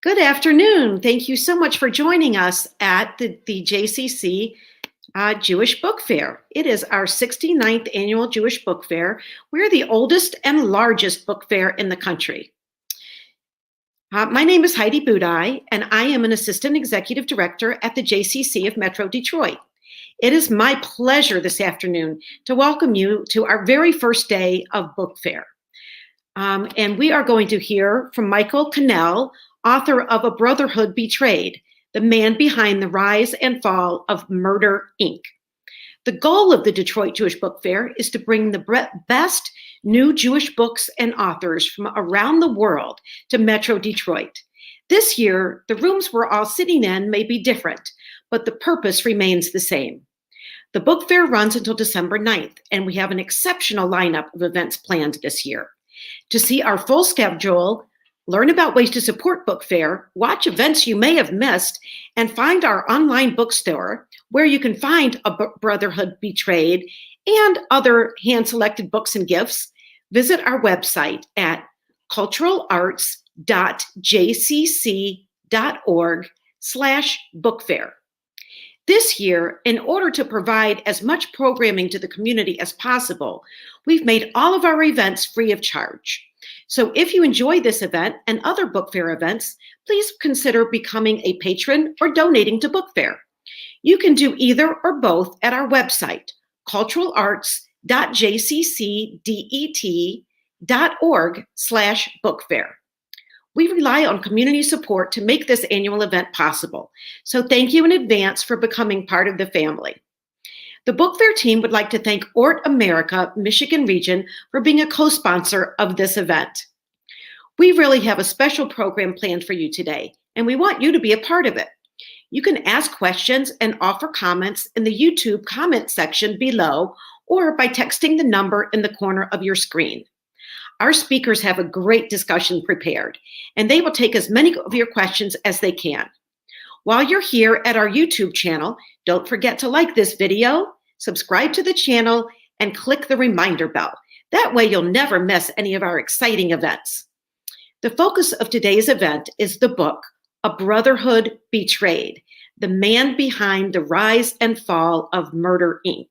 Good afternoon. Thank you so much for joining us at the JCC Jewish Book Fair. It is our 69th annual Jewish Book Fair. We're the oldest and largest book fair in the country. My name is Heidi Budai, and I am an Assistant Executive Director at the JCC of Metro Detroit. It is my pleasure this afternoon to welcome you to our very first day of Book Fair. And we are going to hear from Michael Cannell, author of A Brotherhood Betrayed, the man behind the rise and fall of Murder, Inc. The goal of the Detroit Jewish Book Fair is to bring the best new Jewish books and authors from around the world to Metro Detroit. This year, the rooms we're all sitting in may be different, but the purpose remains the same. The book fair runs until December 9th, and we have an exceptional lineup of events planned this year. To see our full schedule, learn about ways to support Book Fair, watch events you may have missed, and find our online bookstore where you can find A Brotherhood Betrayed and other hand-selected books and gifts. Visit our website at culturalarts.jcc.org/bookfair. This year, in order to provide as much programming to the community as possible, we've made all of our events free of charge. So if you enjoy this event and other book fair events, please consider becoming a patron or donating to Book Fair. You can do either or both at our website, culturalarts.jccdet.org/bookfair. We rely on community support to make this annual event possible. So thank you in advance for becoming part of the family. The Book Fair team would like to thank Ort America, Michigan Region, for being a co-sponsor of this event. We really have a special program planned for you today, and we want you to be a part of it. You can ask questions and offer comments in the YouTube comment section below or by texting the number in the corner of your screen. Our speakers have a great discussion prepared, and they will take as many of your questions as they can. While you're here at our YouTube channel, don't forget to like this video, subscribe to the channel, and click the reminder bell. That way you'll never miss any of our exciting events. The focus of today's event is the book, A Brotherhood Betrayed, the man behind the rise and fall of Murder, Inc.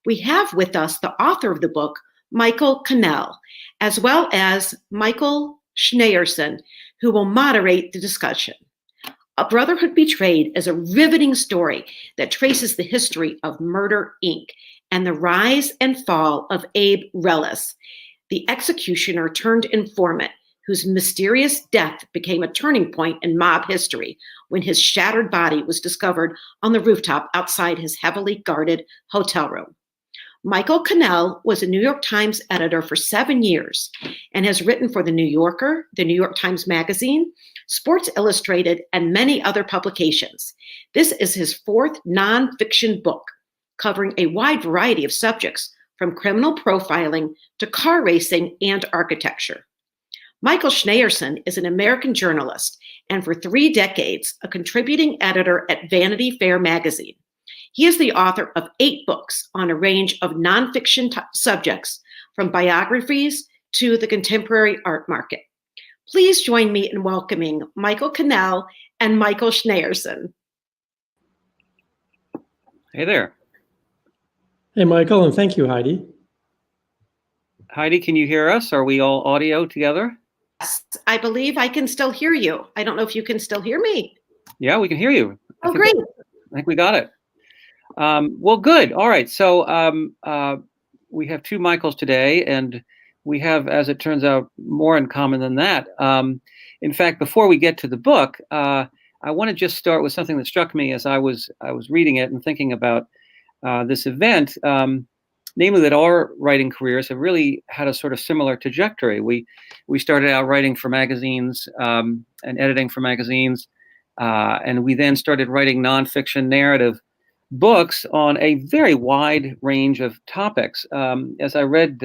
We have with us the author of the book, Michael Cannell, as well as Michael Shnayerson, who will moderate the discussion. A Brotherhood Betrayed is a riveting story that traces the history of Murder, Inc. and the rise and fall of Abe Relis, the executioner turned informant whose mysterious death became a turning point in mob history when his shattered body was discovered on the rooftop outside his heavily guarded hotel room. Michael Cannell was a New York Times editor for 7 years and has written for The New Yorker, The New York Times Magazine, Sports Illustrated, and many other publications. This is his fourth nonfiction book, covering a wide variety of subjects, from criminal profiling to car racing and architecture. Michael Shnayerson is an American journalist and for 3 decades, a contributing editor at Vanity Fair magazine. He is the author of 8 books on a range of nonfiction subjects, from biographies to the contemporary art market. Please join me in welcoming Michael Cannell and Michael Shnayerson. Hey there. Hey, Michael, and thank you, Heidi. Heidi, can you hear us? Are we all audio together? Yes, I believe I can still hear you. I don't know if you can still hear me. Yeah, we can hear you. Oh, great. I think we got it. Well, good. All right. So we have 2 Michaels today, and we have, as it turns out, more in common than that. In fact, before we get to the book, I want to just start with something that struck me as I was reading it and thinking about this event, namely that our writing careers have really had a sort of similar trajectory. We started out writing for magazines and editing for magazines, and we then started writing nonfiction narrative books on a very wide range of topics. As I read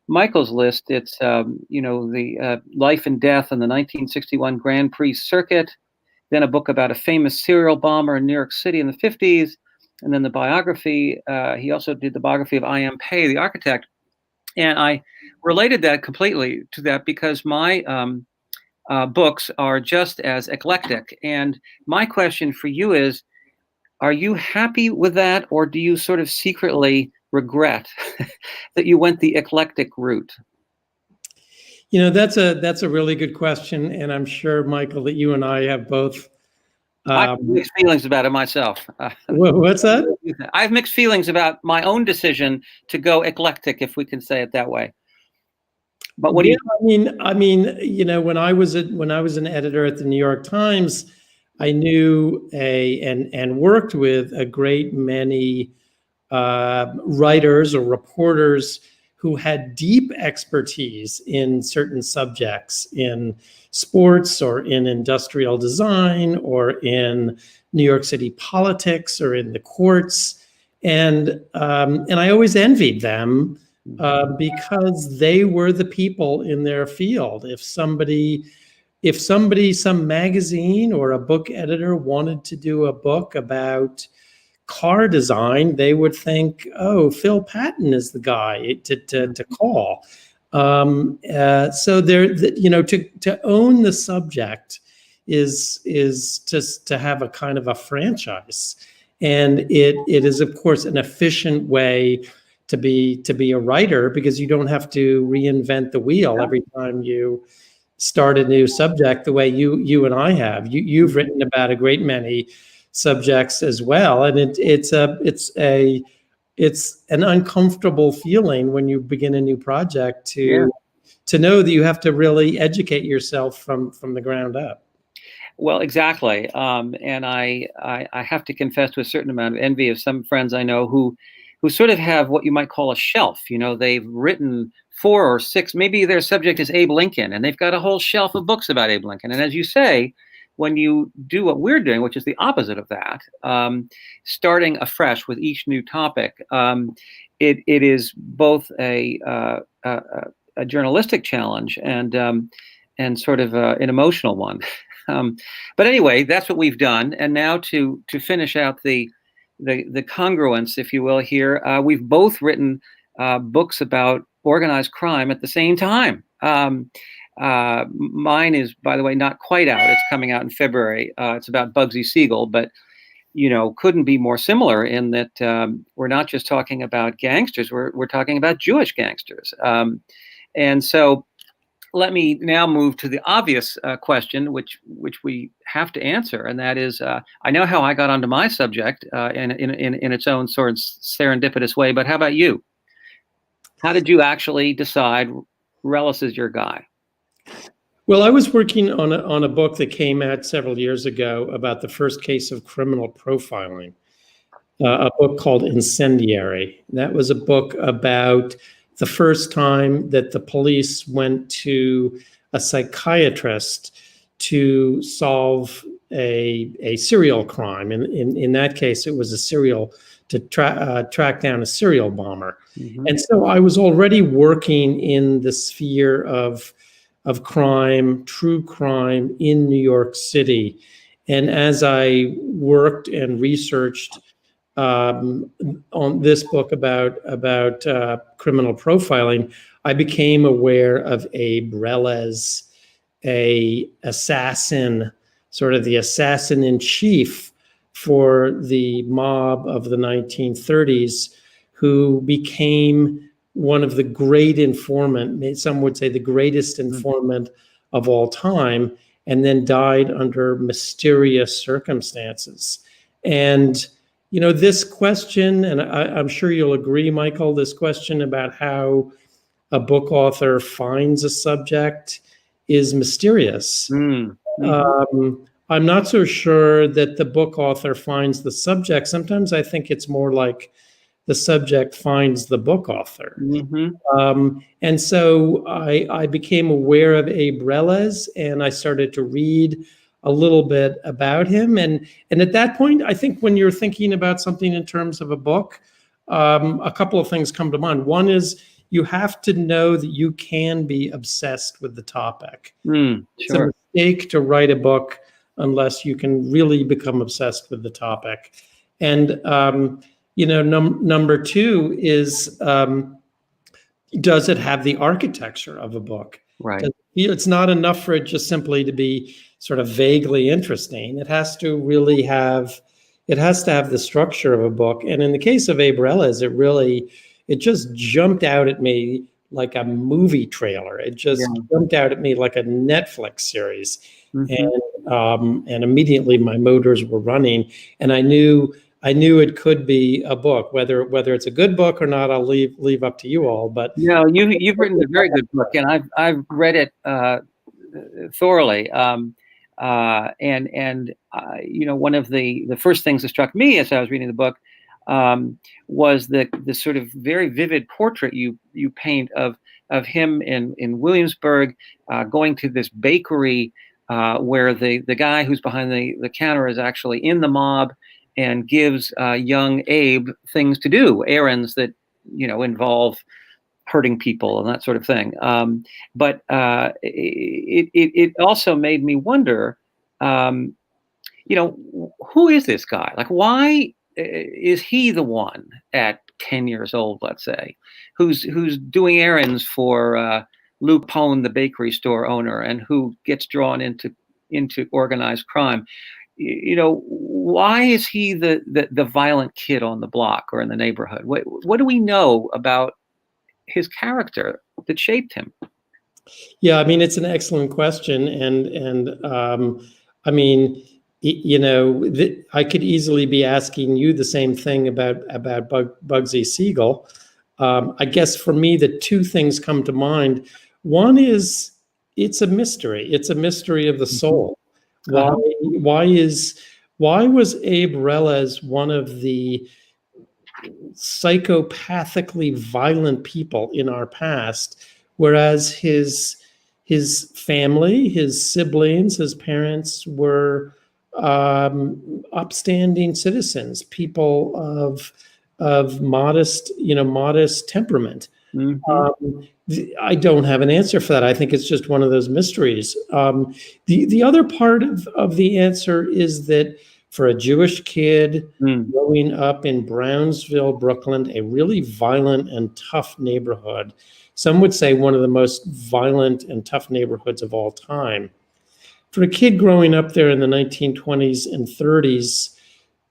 Michael's list, it's the life and death in the 1961 Grand Prix circuit, then a book about a famous serial bomber in New York City in the 50s, and then the biography. He also did the biography of I.M. Pei, the architect. And I related that completely to that because my books are just as eclectic. And my question for you is, are you happy with that, or do you sort of secretly regret that you went the eclectic route? That's a really good question, and I'm sure, Michael, that you and I have both. I have mixed feelings about it myself. What's that? I have mixed feelings about my own decision to go eclectic, if we can say it that way. But what do you? I mean, when I was an editor at the New York Times, I knew and worked with a great many writers or reporters who had deep expertise in certain subjects, in sports or in industrial design or in New York City politics or in the courts, and I always envied them because they were the people in their field. If some magazine or a book editor wanted to do a book about car design, they would think, oh, Phil Patton is the guy to call. So to own the subject is just to have a kind of a franchise, and it is, of course, an efficient way to be a writer, because you don't have to reinvent the wheel every time you start a new subject, the way you and I have. You've written about a great many subjects as well, and it's an uncomfortable feeling when you begin a new project to know that you have to really educate yourself from the ground up. Well, exactly, and I have to confess to a certain amount of envy of some friends I know who sort of have what you might call a shelf. They've written 4 or 6, maybe their subject is Abe Lincoln, and they've got a whole shelf of books about Abe Lincoln. And as you say, when you do what we're doing, which is the opposite of that, starting afresh with each new topic, it is both a journalistic challenge and sort of an emotional one. But anyway, that's what we've done. And now to finish out the congruence, if you will, here, we've both written books about organized crime at the same time. Mine is, by the way, not quite out. It's coming out in February. It's about Bugsy Siegel, but couldn't be more similar in that we're not just talking about gangsters. We're talking about Jewish gangsters. And so let me now move to the obvious question, which we have to answer, and that is, I know how I got onto my subject in its own sort of serendipitous way, but how about you? How did you actually decide Relis is your guy? Well, I was working on a book that came out several years ago about the first case of criminal profiling, a book called Incendiary. That was a book about the first time that the police went to a psychiatrist to solve a serial crime. In that case, it was to track down a serial bomber. Mm-hmm. And so I was already working in the sphere of crime, true crime in New York City. And as I worked and researched on this book about criminal profiling, I became aware of Abe Reles, a assassin, sort of the assassin in chief for the mob of the 1930s, who became one of the great informant, some would say the greatest informant of all time, and then died under mysterious circumstances. And this question, and I'm sure you'll agree, Michael, this question about how a book author finds a subject is mysterious. Mm-hmm. I'm not so sure that the book author finds the subject. Sometimes I think it's more like the subject finds the book author. Mm-hmm. And so I became aware of Abe Reles, and I started to read a little bit about him. And at that point, I think when you're thinking about something in terms of a book, a couple of things come to mind. One is you have to know that you can be obsessed with the topic. Sure. It's a mistake to write a book unless you can really become obsessed with the topic. And, number two is, does it have the architecture of a book? Right. Does it it's not enough for it just simply to be sort of vaguely interesting. It has to really have, it has to have the structure of a book. And in the case of Abe Relez, it just jumped out at me like a movie trailer. It just jumped out at me like a Netflix series. And immediately my motors were running, and I knew it could be a book. Whether it's a good book or not, I'll leave up to you all. But no, you've written a very good book, and I've read it thoroughly. One of the first things that struck me as I was reading the book was the sort of very vivid portrait you paint of him in Williamsburg, going to this bakery where the guy who's behind the counter is actually in the mob and gives young Abe things to do, errands that involve hurting people and that sort of thing. But it also made me wonder, who is this guy? Like, why is he the one at 10 years old, let's say, who's doing errands for Luke Pone, the bakery store owner, and who gets drawn into organized crime? Why is he the violent kid on the block or in the neighborhood? What do we know about his character that shaped him? Yeah, I mean, it's an excellent question, and I mean, I could easily be asking you the same thing about Bugsy Siegel. I guess for me, the two things come to mind. One is it's a mystery. It's a mystery of the soul. Why was Abe Relez one of the psychopathically violent people in our past, whereas his family, his siblings, his parents were upstanding citizens, people of modest temperament? I don't have an answer for that. I think it's just one of those mysteries. The other part of the answer is that for a Jewish kid growing up in Brownsville, Brooklyn, a really violent and tough neighborhood, some would say one of the most violent and tough neighborhoods of all time. For a kid growing up there in the 1920s and 30s,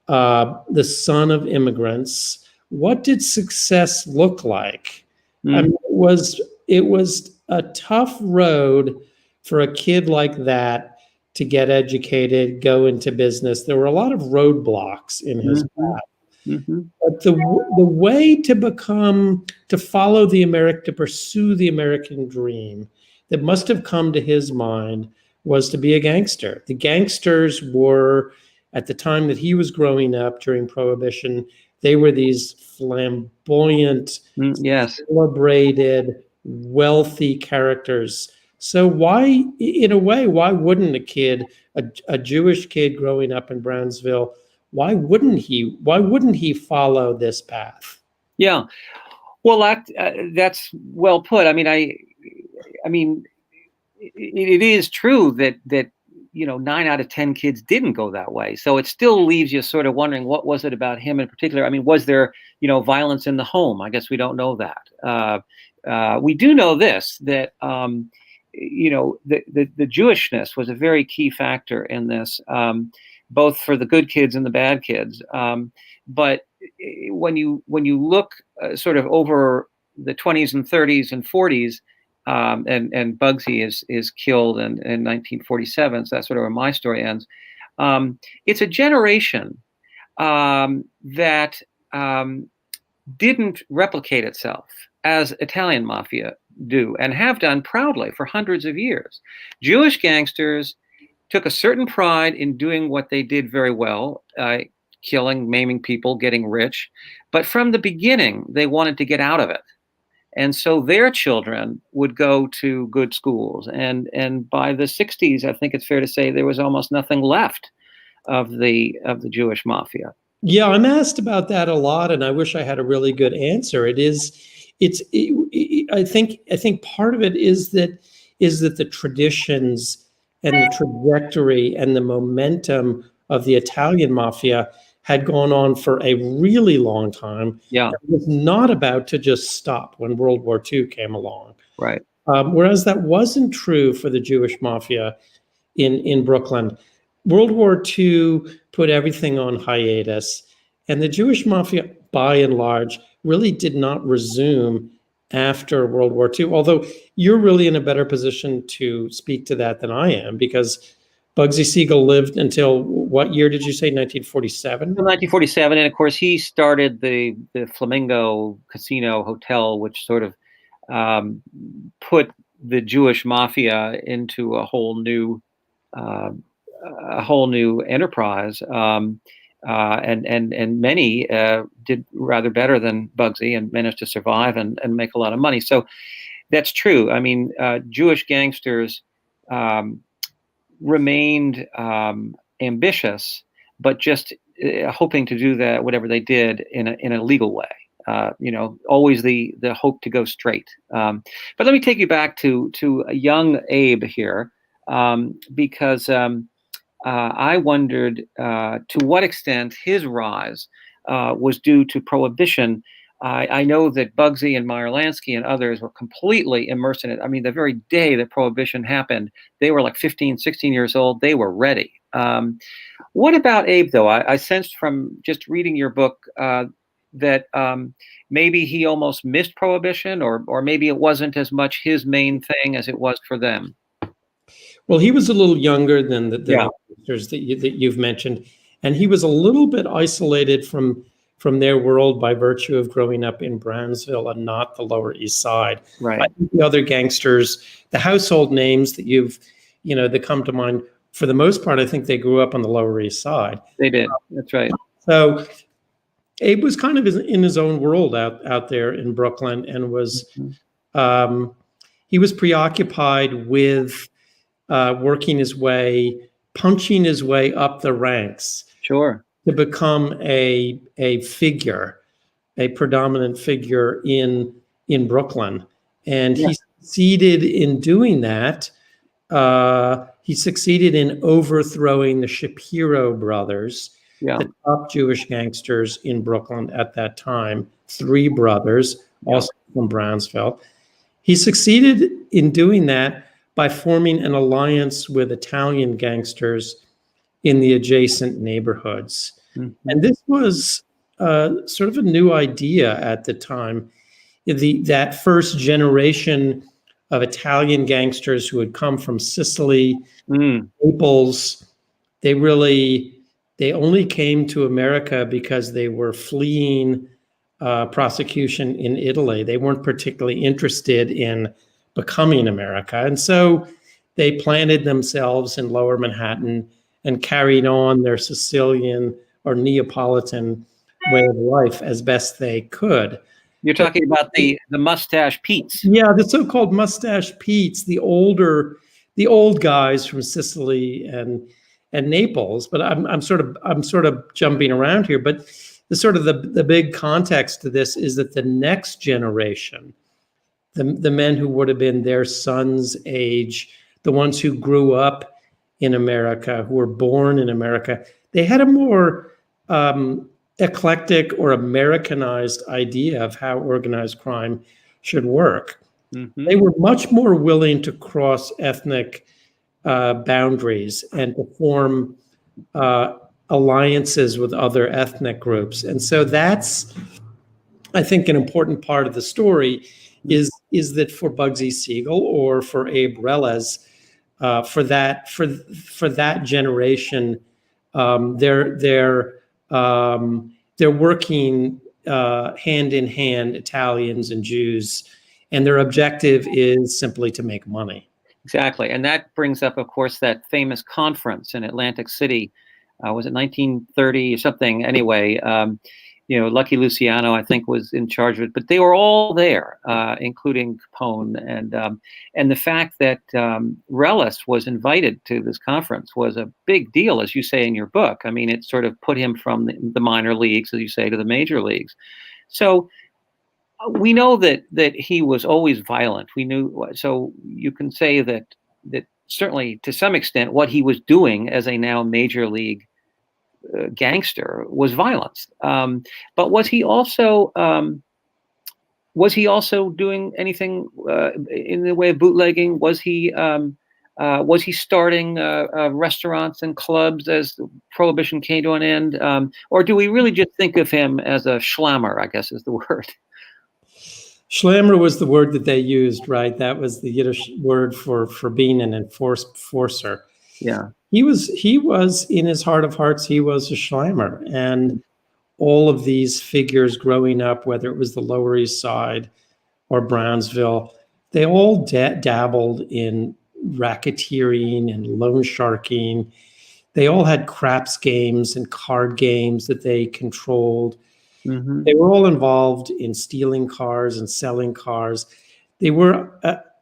the son of immigrants, what did success look like? I mean, it was a tough road for a kid like that to get educated, go into business. There were a lot of roadblocks in his path. But the way to follow to pursue the American dream that must have come to his mind was to be a gangster. The gangsters were, at the time that he was growing up during Prohibition, they were these flamboyant, celebrated, wealthy characters. So why wouldn't a Jewish kid growing up in Brownsville, why wouldn't he follow this path? Yeah, well, that's well put. I mean, it is true that 9 out of 10 kids didn't go that way. So it still leaves you sort of wondering, what was it about him in particular? I mean, was there violence in the home? I guess we don't know that. We do know this, that the Jewishness was a very key factor in this, both for the good kids and the bad kids. But when you look sort of over the 20s and 30s and 40s, and Bugsy is killed in 1947, so that's sort of where my story ends. It's a generation that didn't replicate itself as Italian mafia do and have done proudly for hundreds of years. Jewish gangsters took a certain pride in doing what they did very well, killing, maiming people, getting rich. But from the beginning, they wanted to get out of it. And so their children would go to good schools. And by the 60s, I think it's fair to say there was almost nothing left of the Jewish mafia. Yeah, I'm asked about that a lot, and I wish I had a really good answer. I think part of it is that the traditions and the trajectory and the momentum of the Italian mafia had gone on for a really long time. Yeah, it was not about to just stop when World War II came along. Right. whereas that wasn't true for the Jewish mafia in Brooklyn. World War II put everything on hiatus, and the Jewish mafia, by and large, really did not resume after World War II, although you're really in a better position to speak to that than I am, because Bugsy Siegel lived until, what year did you say, 1947? 1947, and of course he started the Flamingo Casino Hotel, which sort of put the Jewish mafia into a whole new enterprise. And many did rather better than Bugsy and managed to survive and make a lot of money. So that's true. I mean, Jewish gangsters remained ambitious, but just hoping to do that, whatever they did, in a legal way. Always the hope to go straight. But let me take you back to a young Abe here, because I wondered to what extent his rise was due to prohibition. I know that Bugsy and Meyer Lansky and others were completely immersed in it. I mean, the very day that prohibition happened, they were like 15, 16 years old. They were ready. What about Abe, though? I sensed from just reading your book that maybe he almost missed prohibition, or maybe it wasn't as much his main thing as it was for them. Well, he was a little younger than the gangsters that you've mentioned, and he was a little bit isolated from their world by virtue of growing up in Brownsville and not the Lower East Side. Right. I think the other gangsters, the household names that that come to mind, for the most part, I think they grew up on the Lower East Side. They did. That's right. So Abe was kind of in his own world out there in Brooklyn, and was he was preoccupied with working his way, punching his way up the ranks. Sure. To become a figure, a predominant figure in Brooklyn. And he succeeded in doing that. He succeeded in overthrowing the Shapiro brothers, the top Jewish gangsters in Brooklyn at that time, 3 brothers, also from Brownsville. He succeeded in doing that by forming an alliance with Italian gangsters in the adjacent neighborhoods. Mm-hmm. And this was sort of a new idea at the time. That first generation of Italian gangsters who had come from Sicily, Naples, they only came to America because they were fleeing prosecution in Italy. They weren't particularly interested in becoming America. And so they planted themselves in Lower Manhattan and carried on their Sicilian or Neapolitan way of life as best they could. You're talking about the mustache Pete's. Yeah, the so-called mustache Pete's, the old guys from Sicily and Naples. But I'm sort of jumping around here. But the big context to this is that the next generation, the men who would have been their sons' age, the ones who grew up in America, who were born in America, they had a more eclectic or Americanized idea of how organized crime should work. Mm-hmm. They were much more willing to cross ethnic boundaries and to form alliances with other ethnic groups. And so that's, I think, an important part of the story is that for Bugsy Siegel or for Abe Reles, for that generation, they're working hand in hand, Italians and Jews, and their objective is simply to make money. Exactly, and that brings up, of course, that famous conference in Atlantic City. Was it 1930 or something? Anyway, Lucky Luciano, I think, was in charge of it, but they were all there, including Capone, and the fact that Reles was invited to this conference was a big deal, as you say in your book. I mean, it sort of put him from the minor leagues, as you say, to the major leagues. So we know that he was always violent. We knew, so you can say that certainly to some extent what he was doing as a now major league gangster was violence. But was he also Was he also doing anything in the way of bootlegging? Was he starting restaurants and clubs as Prohibition came to an end? Or do we really just think of him as a schlammer, I guess is the word? Schlammer was the word that they used, right? That was the Yiddish word for being an enforcer. Yeah. He was in his heart of hearts, he was a schlammer. And all of these figures growing up, whether it was the Lower East Side or Brownsville, they all dabbled in racketeering and loan sharking. They all had craps games and card games that they controlled. Mm-hmm. They were all involved in stealing cars and selling cars. They were,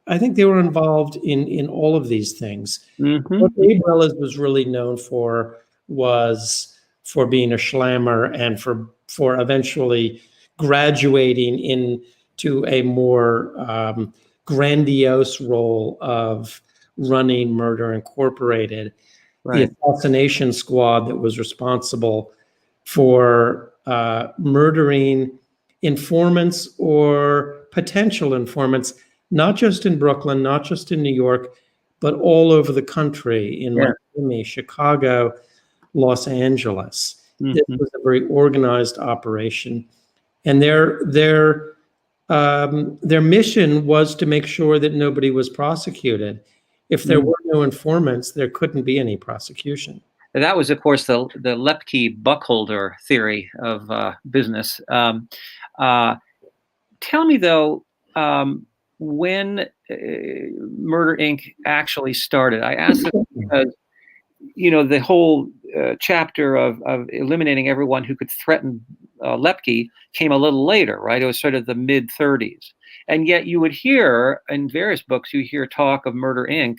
I think they were involved in all of these things. Mm-hmm. What Abe Relez was really known for was for being a schlammer and for eventually graduating into a more grandiose role of running Murder Incorporated, Right. the assassination squad that was responsible for murdering informants or potential informants, not just in Brooklyn, not just in New York, but all over the country, in Miami, Chicago, Los Angeles. Mm-hmm. This was a very organized operation, and their mission was to make sure that nobody was prosecuted. If there were no informants, there couldn't be any prosecution. And that was, of course, the Lepke Buckholder theory of business. Tell me, though, when Murder Inc. actually started. I asked this because, the whole chapter of eliminating everyone who could threaten Lepke came a little later, right? It was sort of the mid-30s. And yet you would hear, in various books, you hear talk of Murder Inc.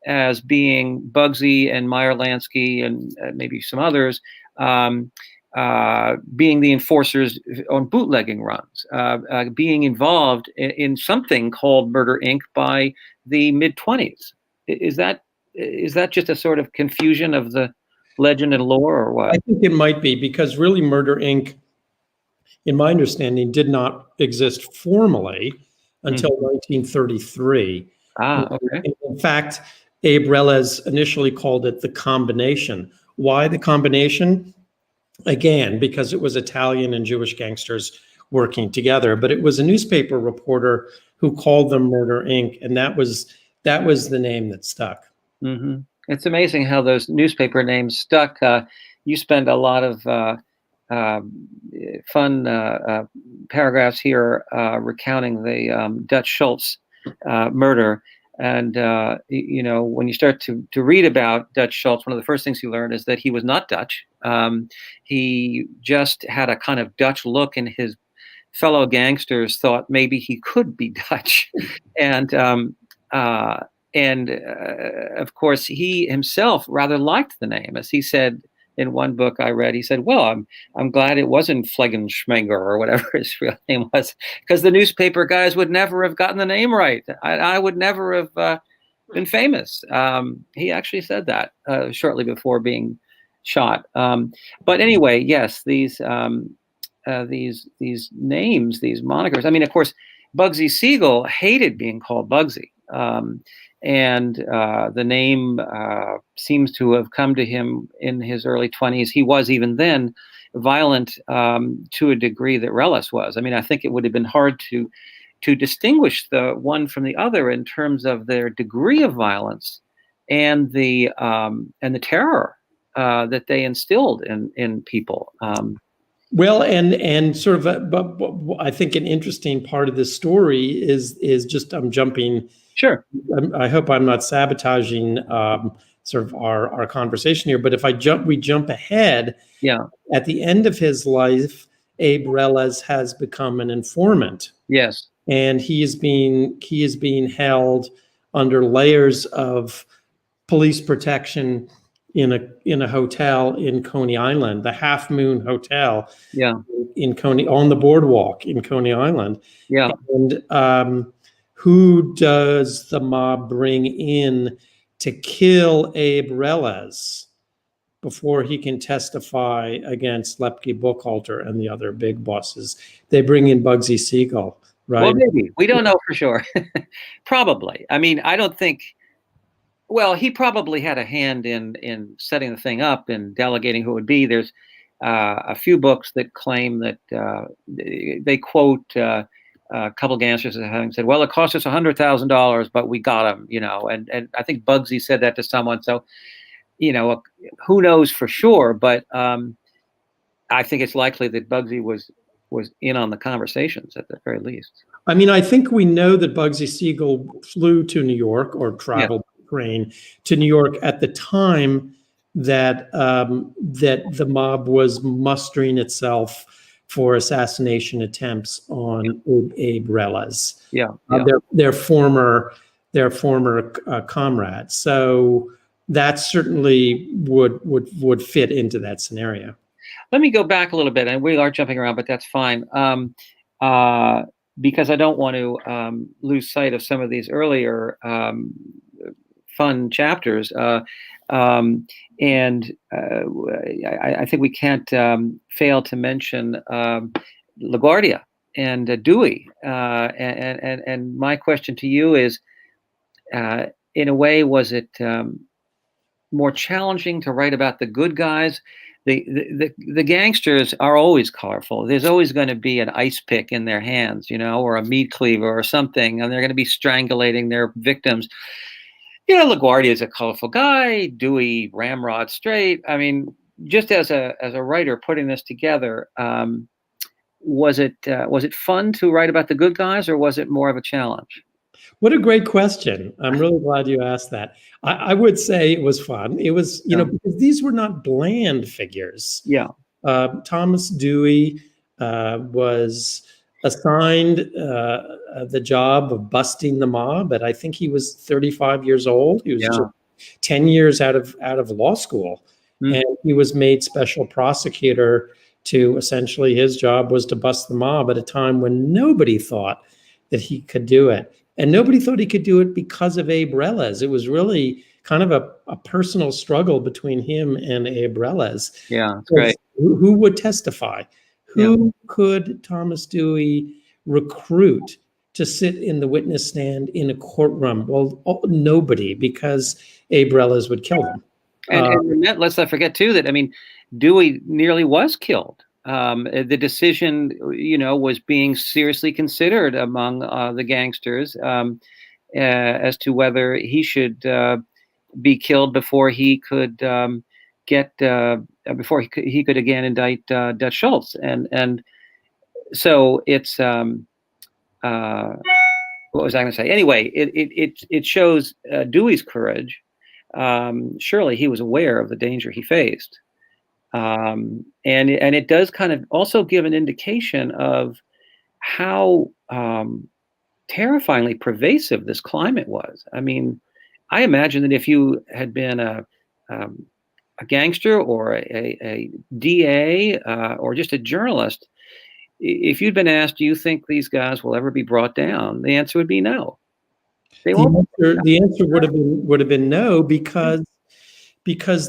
as being Bugsy and Meyer Lansky and maybe some others being the enforcers on bootlegging runs, being involved in something called Murder Inc. by the mid-20s. Is that just a sort of confusion of the legend and lore, or what? I think it might be, because really Murder Inc., in my understanding, did not exist formally until 1933. Okay. In fact, Abe Relez initially called it the Combination. Why the Combination? Again, because it was Italian and Jewish gangsters working together, but it was a newspaper reporter who called them Murder Inc., and that was the name that stuck. Mm-hmm. It's amazing how those newspaper names stuck. You spend a lot of fun paragraphs here recounting the Dutch Schultz murder. And, when you start to read about Dutch Schultz, one of the first things you learn is that he was not Dutch. He just had a kind of Dutch look, and his fellow gangsters thought maybe he could be Dutch. And of course, he himself rather liked the name. As he said in one book I read, he said, well, I'm glad it wasn't Flegenschmenger or whatever his real name was, because the newspaper guys would never have gotten the name right. I would never have been famous. He actually said that shortly before being shot. But anyway, yes, these names, these monikers. I mean, of course, Bugsy Siegel hated being called Bugsy. And the name seems to have come to him in his early 20s. He was even then violent to a degree that Relez was. I mean, I think it would have been hard to distinguish the one from the other in terms of their degree of violence and the terror that they instilled in people. Well, and sort of, but I think an interesting part of this story is just, I'm jumping. Sure. I hope I'm not sabotaging sort of our conversation here, but if we jump ahead. Yeah. At the end of his life, Abe Relez has become an informant. Yes. And he is being held under layers of police protection in a hotel in Coney Island, the Half Moon Hotel. Yeah. In Coney, on the boardwalk in Coney Island. Yeah. And who does the mob bring in to kill Abe Relez before he can testify against Lepke Buckholder and the other big bosses? They bring in Bugsy Siegel, right? Well, maybe. We don't know for sure. Probably. I mean, I don't think. Well, he probably had a hand in setting the thing up and delegating who it would be. There's a few books that claim that they quote a couple gangsters as having said, "Well, it cost us $100,000, but we got him," and I think Bugsy said that to someone. So, who knows for sure? But I think it's likely that Bugsy was in on the conversations at the very least. I mean, I think we know that Bugsy Siegel flew to New York or traveled by train to New York at the time that that the mob was mustering itself for assassination attempts on Abe Relas, their former comrade. So that certainly would fit into that scenario. Let me go back a little bit, and we are jumping around, but that's fine. Because I don't want to lose sight of some of these earlier fun chapters. I think we can't fail to mention LaGuardia and Dewey. And my question to you is, in a way, was it more challenging to write about the good guys? The gangsters are always colorful. There's always going to be an ice pick in their hands, or a meat cleaver or something, and they're going to be strangulating their victims. LaGuardia is a colorful guy. Dewey ramrod straight. I mean, just as a writer putting this together, was it fun to write about the good guys, or was it more of a challenge? What a great question. I'm really glad you asked that. I would say it was fun. It was, because these were not bland figures. Yeah. Thomas Dewey was assigned the job of busting the mob, but I think he was 35 years old. He was just 10 years out of law school. And he was made special prosecutor to essentially, his job was to bust the mob at a time when nobody thought that he could do it. And nobody thought he could do it because of Abe Relas. It was really kind of a personal struggle between him and Abe Relas. Yeah, that's right. Who would testify? Who could Thomas Dewey recruit to sit in the witness stand in a courtroom? Well, nobody, because Abe Relas would kill them. And let's not forget, too, that, I mean, Dewey nearly was killed. The decision, was being seriously considered among the gangsters as to whether he should be killed before he could before he could again indict Dutch Schultz, and so it's what was I going to say? Anyway, it shows Dewey's courage. Surely he was aware of the danger he faced. And it does kind of also give an indication of how terrifyingly pervasive this climate was. I mean, I imagine that if you had been a gangster or a DA or just a journalist, if you'd been asked, do you think these guys will ever be brought down? The answer would be no. They won't. The answer would have been no, because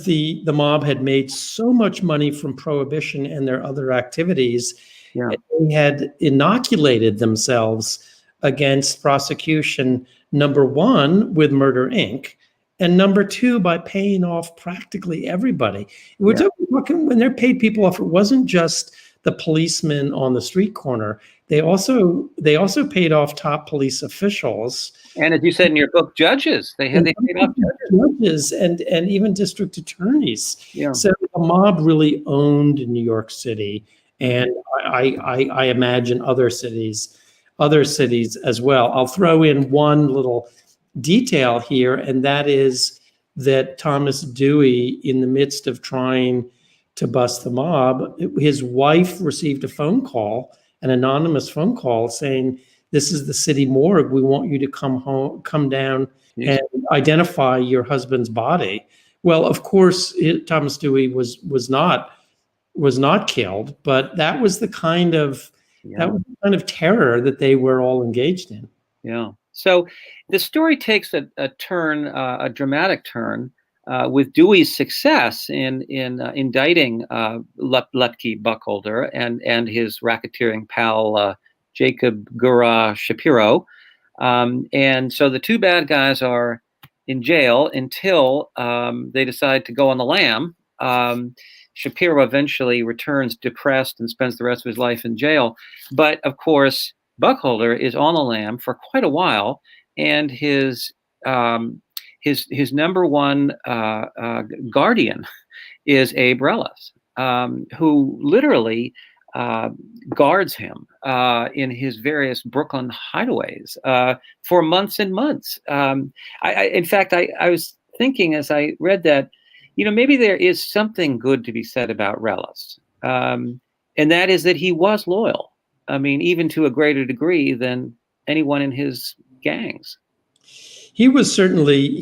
the mob had made so much money from prohibition and their other activities. Yeah. They had inoculated themselves against prosecution, number one, with Murder, Inc., and number two, by paying off practically everybody. When they paid people off, it wasn't just the policemen on the street corner. They also paid off top police officials. And as you said in your book, judges. They paid off judges and even district attorneys. Yeah. So the mob really owned New York City, and I imagine other cities as well. I'll throw in one little detail here, and that is that Thomas Dewey, in the midst of trying to bust the mob, his wife received a phone call, an anonymous phone call, saying, "This is the city morgue. We want you to come down and identify your husband's body." Well, of course, Thomas Dewey was not killed, but that was the kind of terror that they were all engaged in. Yeah. So the story takes a turn, a dramatic turn, with Dewey's success in indicting Lutke Buckholder and his racketeering pal Jacob Gura Shapiro. And so the two bad guys are in jail until they decide to go on the lam. Shapiro eventually returns depressed and spends the rest of his life in jail. But of course, Buckholder is on the lam for quite a while, and his number one guardian is Abe Reles, who literally guards him in his various Brooklyn hideaways for months and months. In fact, I was thinking as I read that, maybe there is something good to be said about Reles, and that is that he was loyal. I mean, even to a greater degree than anyone in his gangs. He was certainly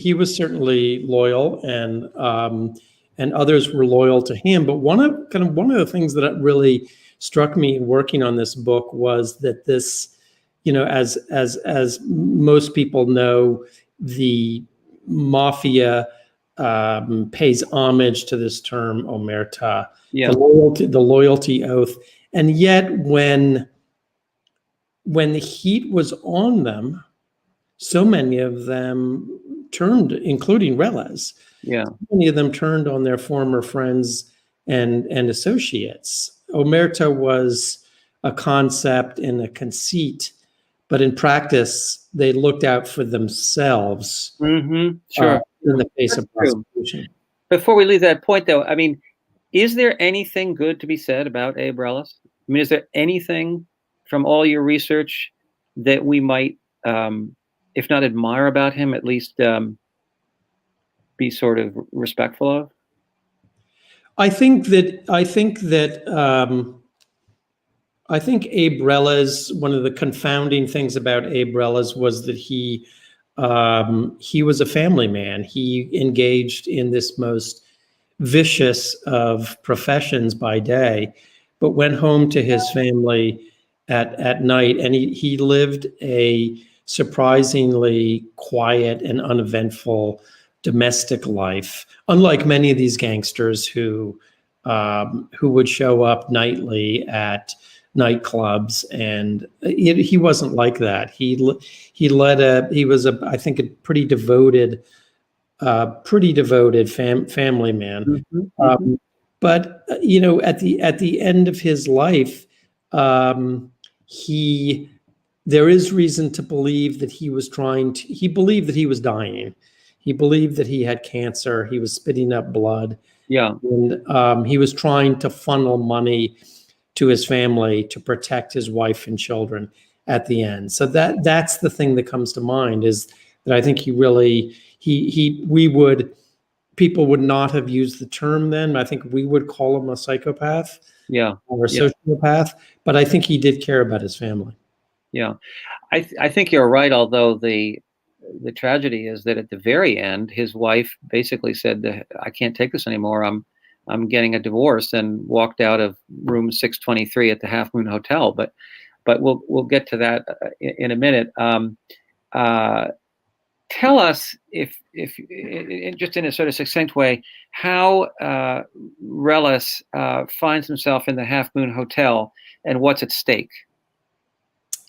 loyal, and others were loyal to him. But one of the things that really struck me in working on this book was that this, as most people know, the Mafia pays homage to this term omerta, the loyalty oath, and yet when the heat was on them, so many of them turned, including Reles. Yeah, many of them turned on their former friends and associates. Omerta was a concept and a conceit, but in practice, they looked out for themselves. Sure. In the face of prosecution. Before we leave that point, though, I mean, is there anything good to be said about Abe Reles? I mean, is there anything from all your research that we might, if not admire about him, at least be sort of respectful of? I think Abe Reles, one of the confounding things about Abe Reles was that he was a family man. He engaged in this most vicious of professions by day, but went home to his family at night, and he lived a surprisingly quiet and uneventful domestic life, unlike many of these gangsters who would show up nightly at nightclubs, and he wasn't like that. He was I think a pretty devoted family man. But at the end of his life, there is reason to believe that he believed that he was dying. He believed that he had cancer. He was spitting up blood. Yeah. And he was trying to funnel money to his family to protect his wife and children at the end. So that's the thing that comes to mind, is that I think people would not have used the term then. I think we would call him a psychopath, or a sociopath, but I think he did care about his family. Yeah, I think you're right. Although the tragedy is that at the very end, his wife basically said, "I can't take this anymore. I'm getting a divorce," and walked out of room 623 at the Half Moon Hotel. But we'll get to that in a minute. Tell us, if just in a sort of succinct way, how Reles finds himself in the Half Moon Hotel and what's at stake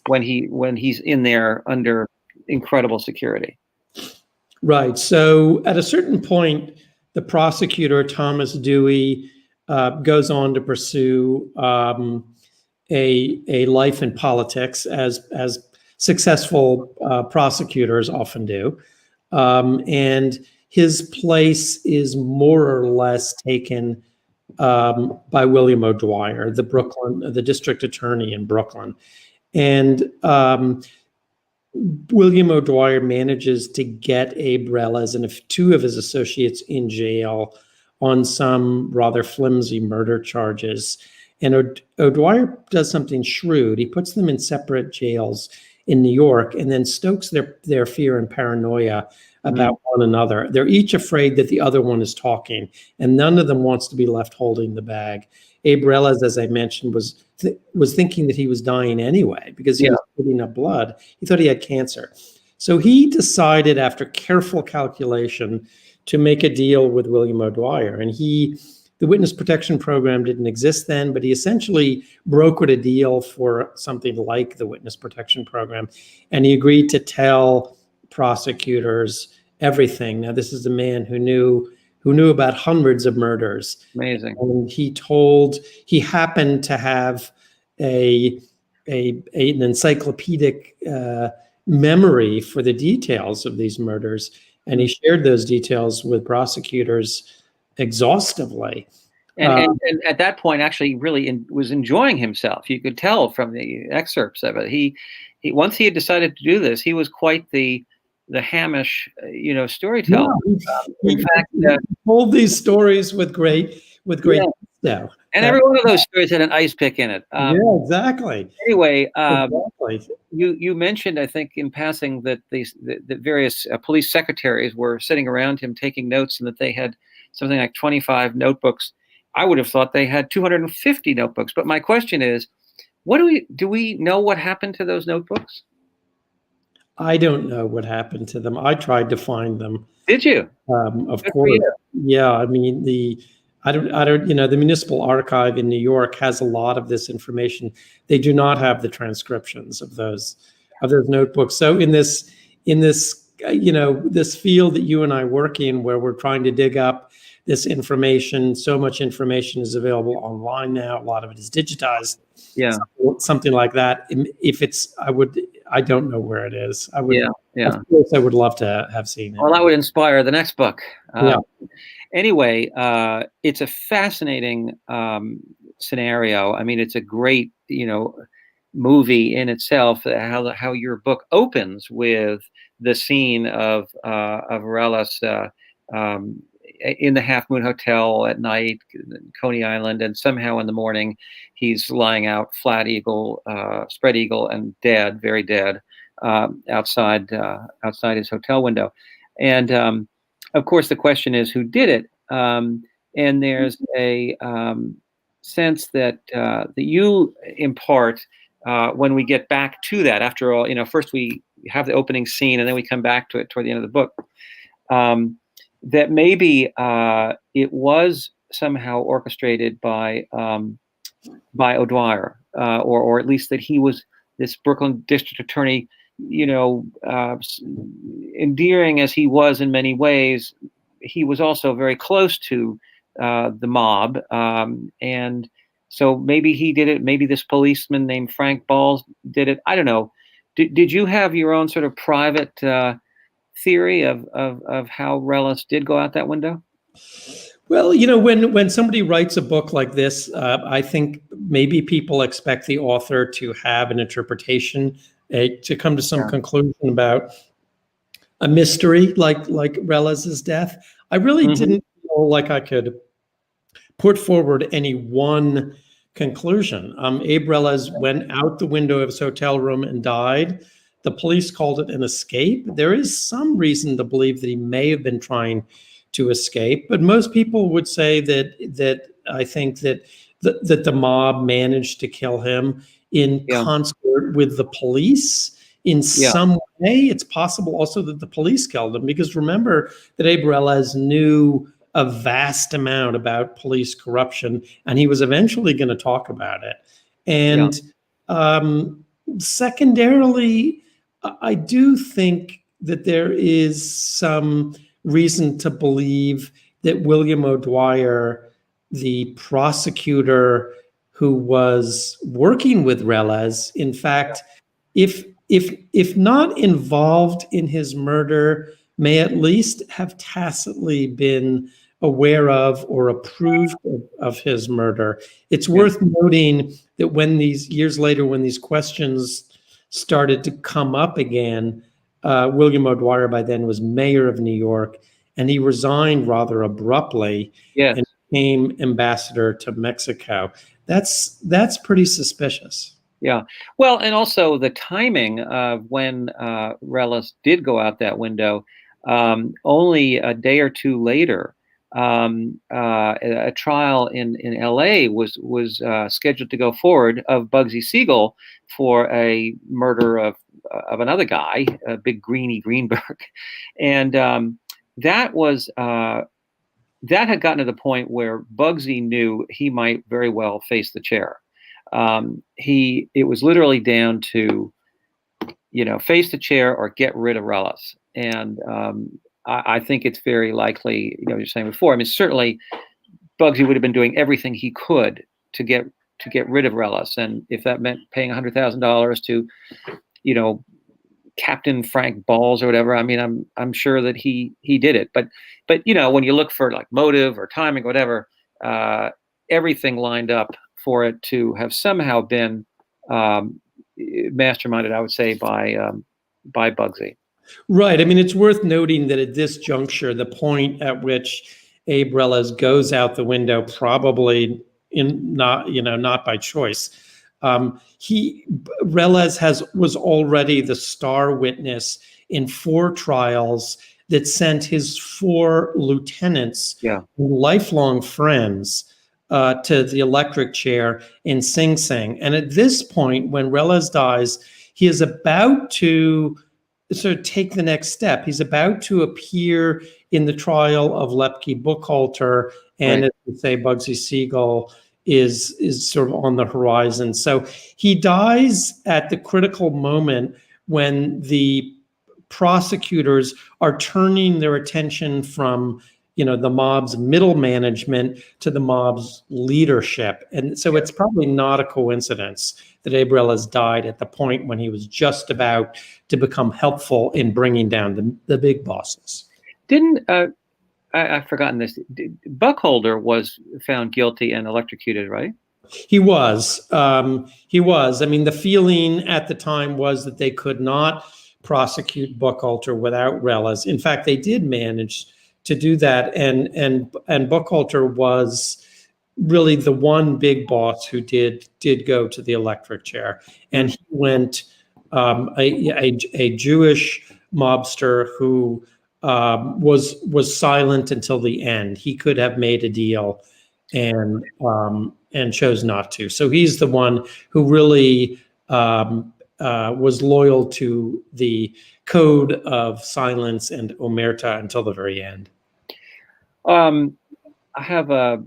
when he's in there under incredible security. Right. So at a certain point, the prosecutor, Thomas Dewey, goes on to pursue a life in politics, as successful prosecutors often do. And his place is more or less taken by William O'Dwyer, the district attorney in Brooklyn. And William O'Dwyer manages to get Abe Reles and two of his associates in jail on some rather flimsy murder charges. And O'Dwyer does something shrewd. He puts them in separate jails in New York and then stokes their fear and paranoia about one another. They're each afraid that the other one is talking, and none of them wants to be left holding the bag. Abe Reles, as I mentioned, was thinking that he was dying anyway because he was putting up blood. He thought he had cancer. So he decided, after careful calculation, to make a deal with William O'Dwyer. And he the witness protection program didn't exist then, but he essentially brokered a deal for something like the witness protection program. And he agreed to tell prosecutors everything. Now, this is a man who knew about hundreds of murders. Amazing. And he happened to have an encyclopedic memory for the details of these murders. And he shared those details with prosecutors exhaustively. And at that point, actually, really was enjoying himself. You could tell from the excerpts of it. He once he had decided to do this, he was quite the Hamish, storyteller. In fact, he told these stories with great gusto. And every one of those stories had an ice pick in it. Yeah, exactly. Anyway, you mentioned, I think, in passing that the various police secretaries were sitting around him taking notes, and that they had something like 25 notebooks. I would have thought they had 250 notebooks. But my question is, do we know what happened to those notebooks? I don't know what happened to them. I tried to find them. Did you? Of course. Yeah. I mean, the Municipal Archive in New York has a lot of this information. They do not have the transcriptions of those notebooks. So in this this field that you and I work in, where we're trying to dig up this information, so much information is available online now. A lot of it is digitized. Yeah. Something like that. If it's, I don't know where it is. I would, yeah. Of course, I would love to have seen it. Well, that would inspire the next book. Anyway, it's a fascinating scenario. I mean, it's a great, movie in itself. How your book opens with the scene of Veras in the Half Moon Hotel at night, Coney Island, and somehow in the morning he's lying out flat eagle, spread eagle, and dead, very dead, outside his hotel window. And of course, the question is, who did it? And there's a sense that you impart when we get back to that. After all, first we have the opening scene, and then we come back to it toward the end of the book. That maybe it was somehow orchestrated by O'Dwyer, or at least that he was this Brooklyn district attorney, endearing as he was in many ways. He was also very close to the mob, and so maybe he did it. Maybe this policeman named Frank Balls did it. I don't know. Did you have your own sort of private theory of how Relis did go out that window? Well, when somebody writes a book like this, I think maybe people expect the author to have an interpretation, to come to some conclusion about a mystery like Relis's death. I really didn't feel like I could put forward any one conclusion. Abe Relis went out the window of his hotel room and died. The police called it an escape. There is some reason to believe that he may have been trying to escape, but most people would say that I think that the mob managed to kill him in concert with the police in some way. It's possible also that the police killed him, because remember that Abe Relis knew a vast amount about police corruption, and he was eventually going to talk about it. And secondarily, I do think that there is some reason to believe that William O'Dwyer, the prosecutor who was working with Relis, in fact, if not involved in his murder, may at least have tacitly been aware of or approved of his murder. It's worth noting that when years later, when these questions started to come up again, William O'Dwyer by then was mayor of New York, and he resigned rather abruptly and became ambassador to Mexico. That's pretty suspicious. Yeah. Well, and also the timing of when Relis did go out that window, only a day or two later, a trial in LA was scheduled to go forward of Bugsy Siegel for a murder of another guy, Big Greenie Greenberg, and that was that had gotten to the point where Bugsy knew he might very well face the chair. It was literally down to, face the chair or get rid of Relis. And I think it's very likely, you're saying before, I mean, certainly Bugsy would have been doing everything he could to get rid of Relis. And if that meant paying $100,000 to, Captain Frank Balls or whatever, I mean, I'm sure that he did it. But when you look for like motive or timing or whatever, everything lined up for it to have somehow been masterminded, I would say, by Bugsy. Right. I mean, it's worth noting that at this juncture, the point at which Abe Reles goes out the window, probably not by choice. Reles was already the star witness in 4 trials that sent his 4 lieutenants, lifelong friends, to the electric chair in Sing Sing. And at this point, when Reles dies, he is about to sort of take the next step. He's about to appear in the trial of Lepke Buchholter, and right. As we say, Bugsy Siegel is sort of on the horizon. So he dies at the critical moment when the prosecutors are turning their attention from the mob's middle management to the mob's leadership. And so it's probably not a coincidence that Abe Reles died at the point when he was just about to become helpful in bringing down the big bosses. Didn't I've forgotten this. Buchholter was found guilty and electrocuted, right? He was. He was. I mean, the feeling at the time was that they could not prosecute Buchholter without Reles. In fact, they did manage to do that, and Buchholter was really the one big boss who did go to the electric chair, and he went a Jewish mobster who was silent until the end. He could have made a deal and chose not to. So he's the one who really was loyal to the code of silence and omerta until the very end. I have a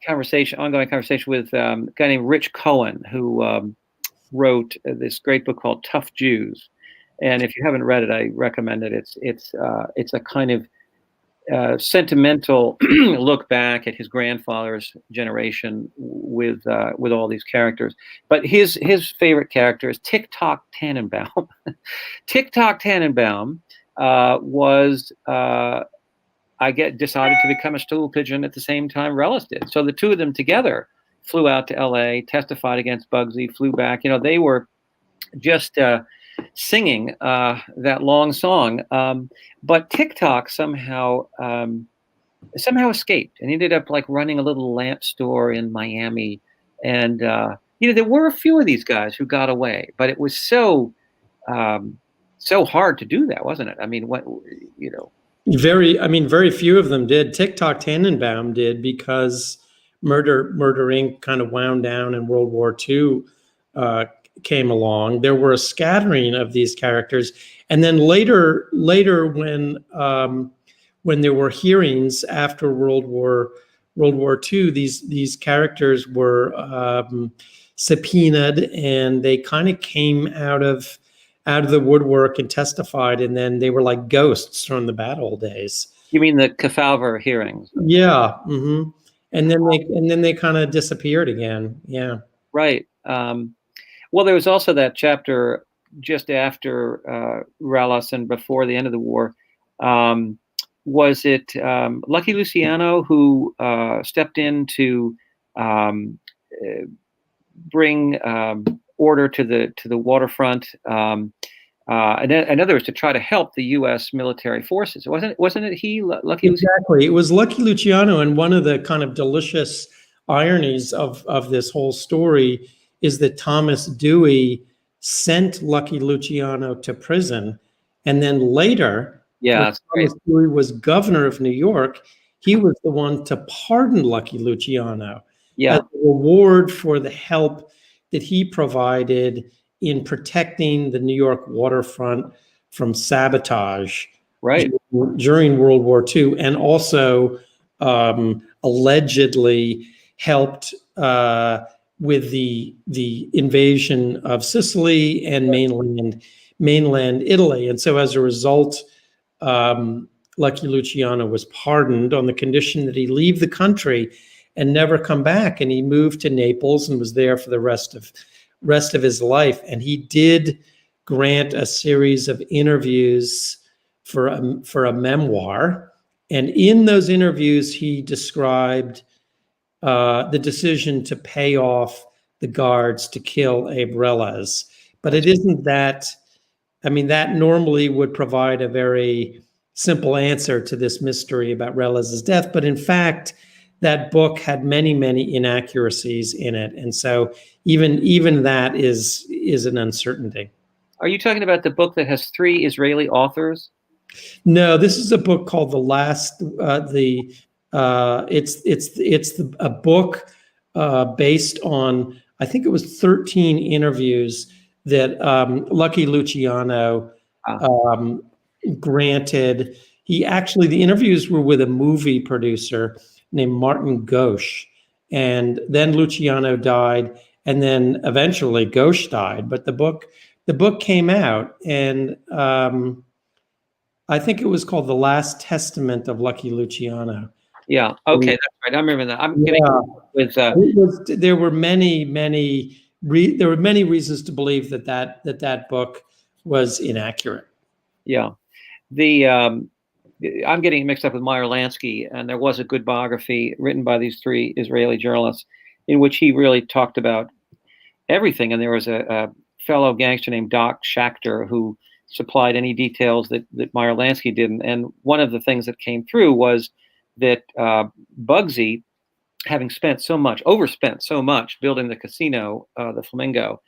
ongoing conversation with a guy named Rich Cohen, who wrote this great book called Tough Jews. And if you haven't read it, I recommend it. It's a kind of sentimental look back at his grandfather's generation with all these characters. But his favorite character is TickTock Tannenbaum. TickTock Tannenbaum was decided to become a stool pigeon at the same time Reles did. So the two of them together flew out to L.A., testified against Bugsy, flew back. They were just singing that long song, but TickTock somehow escaped and ended up like running a little lamp store in Miami. And there were a few of these guys who got away, but it was so hard to do that, wasn't it? I mean, very few of them did. TickTock Tannenbaum did, because Murder Inc. kind of wound down and World War II came along. There were a scattering of these characters, and then later when there were hearings after World War II, these characters were subpoenaed, and they kind of came out of the woodwork and testified, and then they were like ghosts from the bad old days. You mean the Kefauver hearings? Yeah. Mm-hmm. And then they kind of disappeared again. Yeah. Right. Well, there was also that chapter just after Reles and before the end of the war. Was it Lucky Luciano who stepped in to bring order to the waterfront? In other words, to try to help the U.S. military forces. Wasn't it he, Lucky Luciano? Exactly. It was Lucky Luciano, and one of the kind of delicious ironies of this whole story is that Thomas Dewey sent Lucky Luciano to prison, and then later, when Thomas Dewey was governor of New York, he was the one to pardon Lucky Luciano as a reward for the help that he provided in protecting the New York waterfront from sabotage right, during World War II, and also allegedly helped with the invasion of Sicily and mainland Italy. And so as a result, Lucky Luciano was pardoned on the condition that he leave the country and never come back. And he moved to Naples and was there for the rest of his life. And he did grant a series of interviews for a memoir. And in those interviews, he described the decision to pay off the guards to kill Abe Reles. But it isn't that, I mean, that normally would provide a very simple answer to this mystery about Reles's death. But in fact, that book had many, many inaccuracies in it. And so even that is an uncertainty. Are you talking about the book that has 3 Israeli authors? No, this is a book called The Last. It's a book based on, I think it was 13 interviews that Lucky Luciano granted. The interviews were with a movie producer named Martin Ghosh, and then Luciano died, and then eventually Ghosh died. But the book came out, and I think it was called The Last Testament of Lucky Luciano. Yeah. Okay, that's right. I remember that. I'm getting with. There were many reasons to believe that book was inaccurate. Yeah, I'm getting mixed up with Meyer Lansky, and there was a good biography written by these 3 Israeli journalists in which he really talked about everything. And there was a fellow gangster named Doc Schachter who supplied any details that Meyer Lansky didn't. And one of the things that came through was that Bugsy, having overspent so much building the casino, the Flamingo,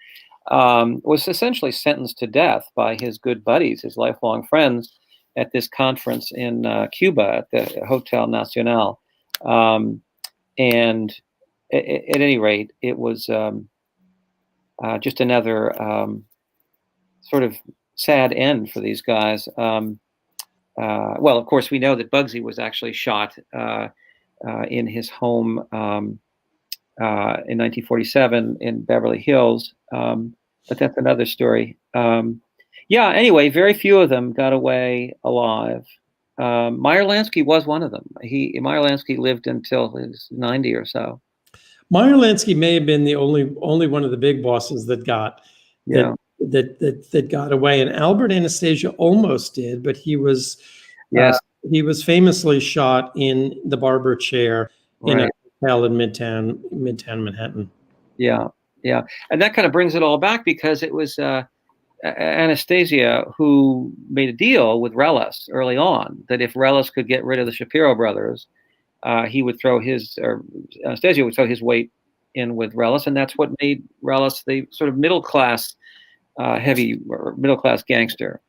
was essentially sentenced to death by his good buddies, his lifelong friends, at this conference in Cuba at the Hotel Nacional. And at any rate, it was just another sort of sad end for these guys. Well, of course, we know that Bugsy was actually shot in his home in 1947 in Beverly Hills, but that's another story. Yeah, anyway, very few of them got away alive. Meyer Lansky was one of them. Meyer Lansky lived until he was 90 or so. Meyer Lansky may have been the only one of the big bosses that got that got away, and Albert Anastasia almost did, but he was he was famously shot in the barber chair in a hotel in Midtown Manhattan. Yeah, and that kind of brings it all back because it was Anastasia who made a deal with Reles early on that if Reles could get rid of the Shapiro brothers, he would Anastasia would throw his weight in with Reles, and that's what made Reles the sort of middle class gangster.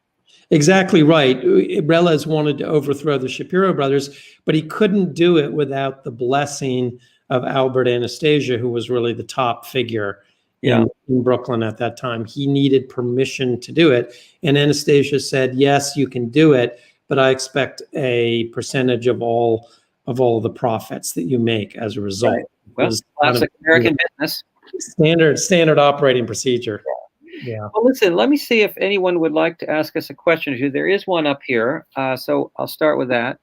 Exactly right. Reles wanted to overthrow the Shapiro brothers, but he couldn't do it without the blessing of Albert Anastasia, who was really the top figure in Brooklyn at that time. He needed permission to do it. And Anastasia said, yes, you can do it, but I expect a percentage of all the profits that you make as a result. Right. Well, classic American business. Standard operating procedure. Yeah. Well, listen, let me see if anyone would like to ask us a question or two. There is one up here, so I'll start with that.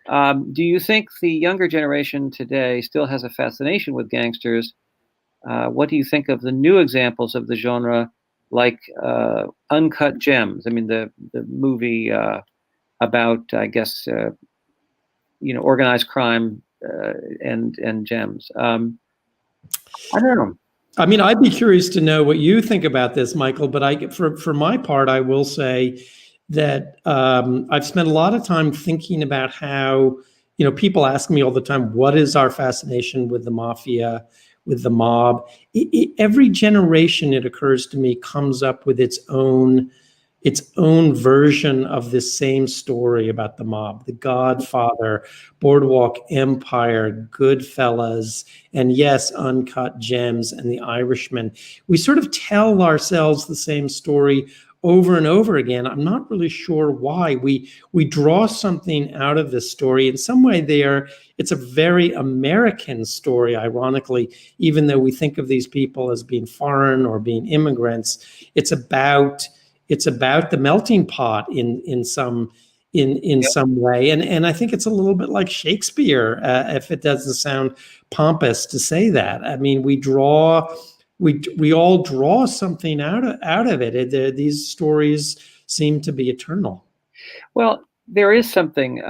Do you think the younger generation today still has a fascination with gangsters? What do you think of the new examples of the genre, like Uncut Gems? I mean, the movie about, I guess, organized crime and gems. I don't know. I mean, I'd be curious to know what you think about this, Michael. But for my part, I will say that I've spent a lot of time thinking about how, people ask me all the time, what is our fascination with the mafia, with the mob? Every generation, it occurs to me, comes up with its own version of this same story about the mob. The Godfather, Boardwalk Empire, Goodfellas, and yes, Uncut Gems and The Irishman. We sort of tell ourselves the same story over and over again. I'm not really sure why. We draw something out of this story. In some way, it's a very American story, ironically, even though we think of these people as being foreign or being immigrants. It's about the melting pot in some way. And I think it's a little bit like Shakespeare, if it doesn't sound pompous to say that. I mean, we all draw something out of it. These stories seem to be eternal. Well, there is something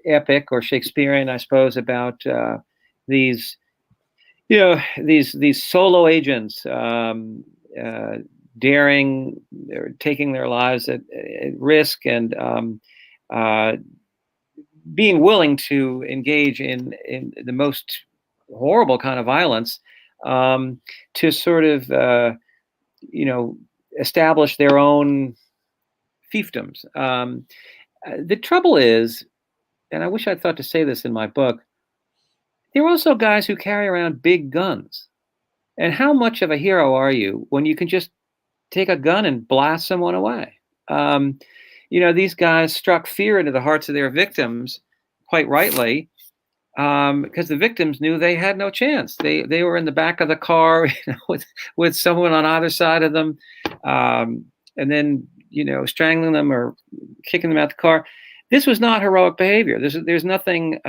epic or Shakespearean, I suppose, about these, these solo agents daring, or taking their lives at risk, and being willing to engage in the most horrible kind of violence to sort of establish their own fiefdoms. The trouble is, and I wish I'd thought to say this in my book, there are also guys who carry around big guns. And how much of a hero are you when you can just take a gun and blast someone away? These guys struck fear into the hearts of their victims, quite rightly, because the victims knew they had no chance. They were in the back of the car with someone on either side of them, and then strangling them or kicking them out the car. This was not heroic behavior. There's nothing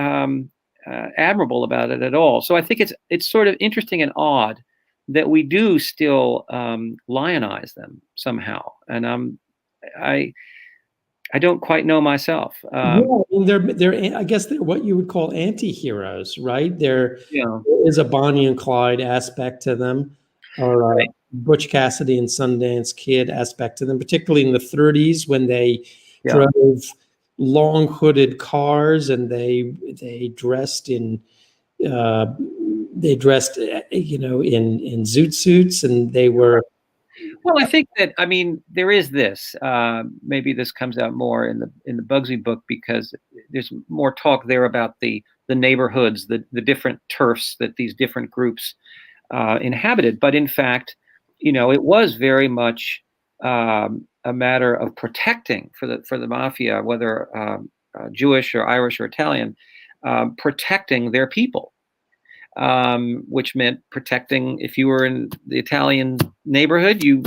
admirable about it at all. So I think it's sort of interesting and odd that we do still lionize them somehow, and I don't quite know myself. They're I guess they're what you would call anti-heroes, right? There is a Bonnie and Clyde aspect to them, or right. Butch Cassidy and Sundance Kid aspect to them, particularly in the 30s when they drove long hooded cars and they dressed in in zoot suits, and they were. Well, I think that, there is this. Maybe this comes out more in the Bugsy book, because there's more talk there about the neighborhoods, the different turfs that these different groups inhabited. But in fact, it was very much a matter of protecting for the Mafia, whether Jewish or Irish or Italian, protecting their people. Which meant protecting, if you were in the Italian neighborhood, you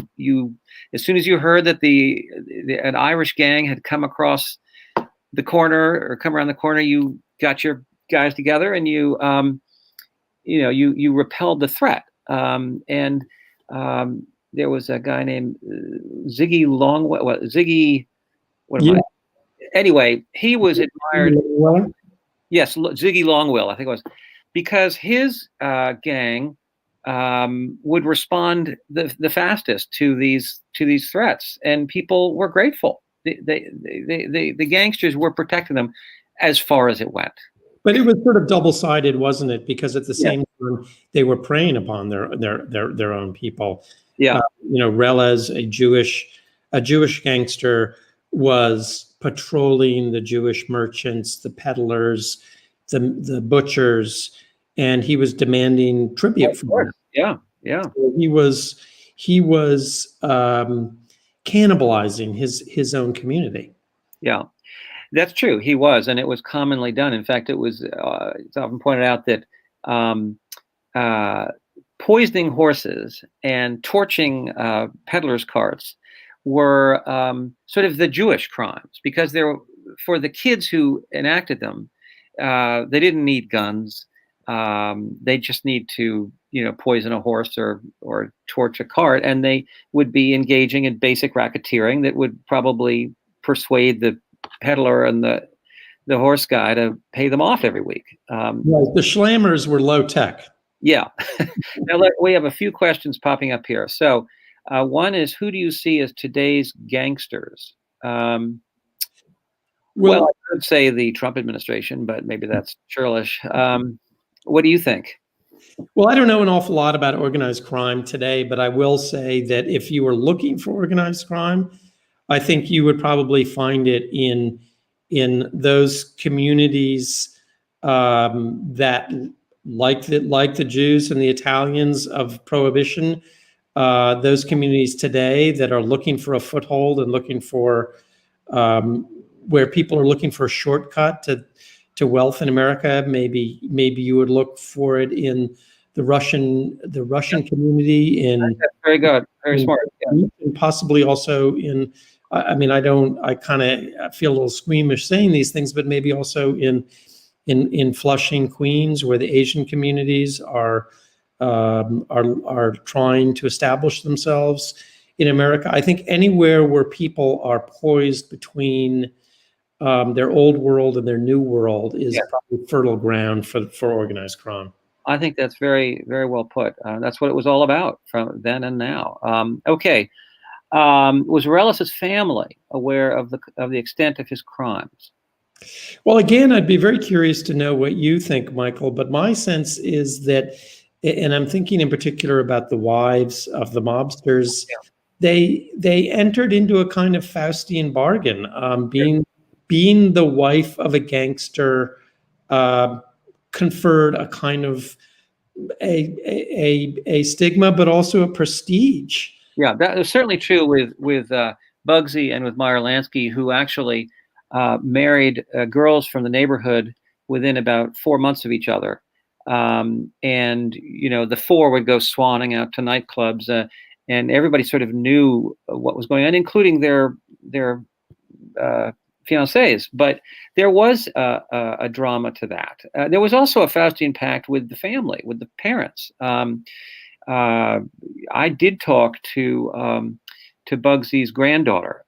as soon as you heard that an Irish gang had come across the corner or come around the corner, you got your guys together and you repelled the threat. And there was a guy named Ziggy Longwell. Anyway, he was admired. Yes, Ziggy Longwell, I think it was. Because his gang would respond the fastest to these threats, and people were grateful. The gangsters were protecting them as far as it went. But it was sort of double-sided, wasn't it? Because at the same time, they were preying upon their own people. Yeah, Relez, a Jewish gangster, was patrolling the Jewish merchants, the peddlers, the butchers, and he was demanding tribute from them. Yeah. So he was cannibalizing his own community. Yeah, that's true. He was, and it was commonly done. In fact, it's often pointed out that poisoning horses and torching peddlers' carts were sort of the Jewish crimes, because for the kids who enacted them, they didn't need guns. They just need to, poison a horse or torch a cart, and they would be engaging in basic racketeering that would probably persuade the peddler and the horse guy to pay them off every week. Right. The Schlammers were low tech. Yeah. Now we have a few questions popping up here. So one is, who do you see as today's gangsters? Well, I could say the Trump administration, but maybe that's churlish. What do you think? Well, I don't know an awful lot about organized crime today, but I will say that if you were looking for organized crime, I think you would probably find it in those communities that, like the Jews and the Italians of Prohibition, those communities today that are looking for a foothold and looking for where people are looking for a shortcut to wealth in America. Maybe you would look for it in the Russian community in That's very good, very smart, yeah. and possibly also in. I mean, I kind of feel a little squeamish saying these things, but maybe also in Flushing, Queens, where the Asian communities are trying to establish themselves in America. I think anywhere where people are poised between their old world and their new world is probably fertile ground for organized crime. I think that's very, very well put. That's what it was all about from then and now. Okay. Was Relis's family aware of the extent of his crimes? Well, again, I'd be very curious to know what you think, Michael, but my sense is that, and I'm thinking in particular about the wives of the mobsters, they entered into a kind of Faustian bargain. Being the wife of a gangster conferred a kind of a stigma, but also a prestige. Yeah, that was certainly true with Bugsy and with Meyer Lansky, who actually married girls from the neighborhood within about 4 months of each other. And, the four would go swanning out to nightclubs, and everybody sort of knew what was going on, including their fiancés. But there was a drama to that. There was also a Faustian pact with the family, with the parents. I did talk to Bugsy's granddaughter,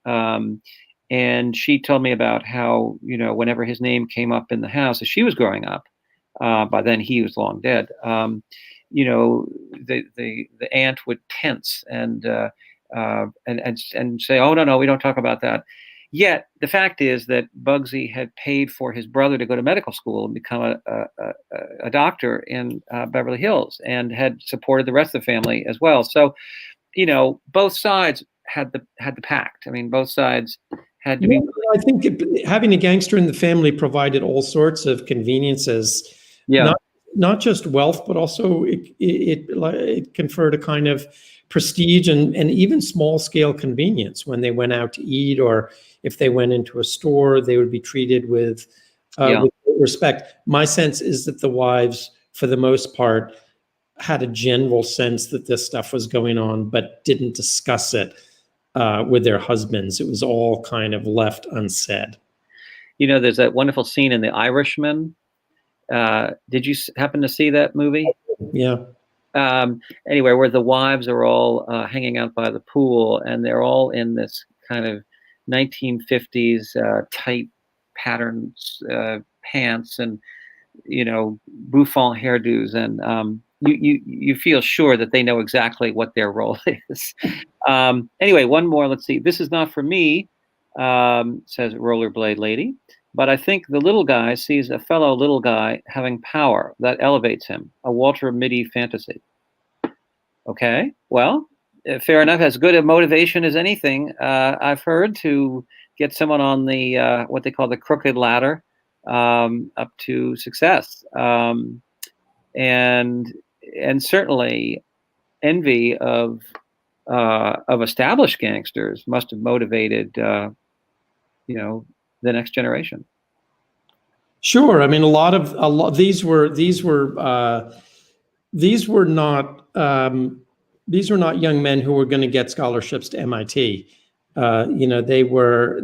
and she told me about how, whenever his name came up in the house as she was growing up, by then he was long dead. The aunt would tense and say, "Oh no, we don't talk about that." Yet the fact is that Bugsy had paid for his brother to go to medical school and become a doctor in Beverly Hills, and had supported the rest of the family as well. So, both sides had the pact. I mean, both sides had to be. I think having a gangster in the family provided all sorts of conveniences. Yeah. Not just wealth, but also it conferred a kind of prestige and even small scale convenience when they went out to eat, or if they went into a store, they would be treated with respect. My sense is that the wives, for the most part, had a general sense that this stuff was going on, but didn't discuss it with their husbands. It was all kind of left unsaid. There's that wonderful scene in The Irishman. Did you happen to see that movie? Yeah. Anyway, where the wives are all hanging out by the pool, and they're all in this kind of 1950s tight patterns pants and bouffant hairdos, and you feel sure that they know exactly what their role is. Anyway, one more. Let's see. This is not for me, says Rollerblade Lady, but I think the little guy sees a fellow little guy having power that elevates him. A Walter Mitty fantasy. Okay, well, fair enough. As good a motivation as anything I've heard to get someone on the what they call the crooked ladder up to success, and certainly envy of established gangsters must have motivated the next generation. Sure. I mean, a lot of these were not young men who were going to get scholarships to MIT. They were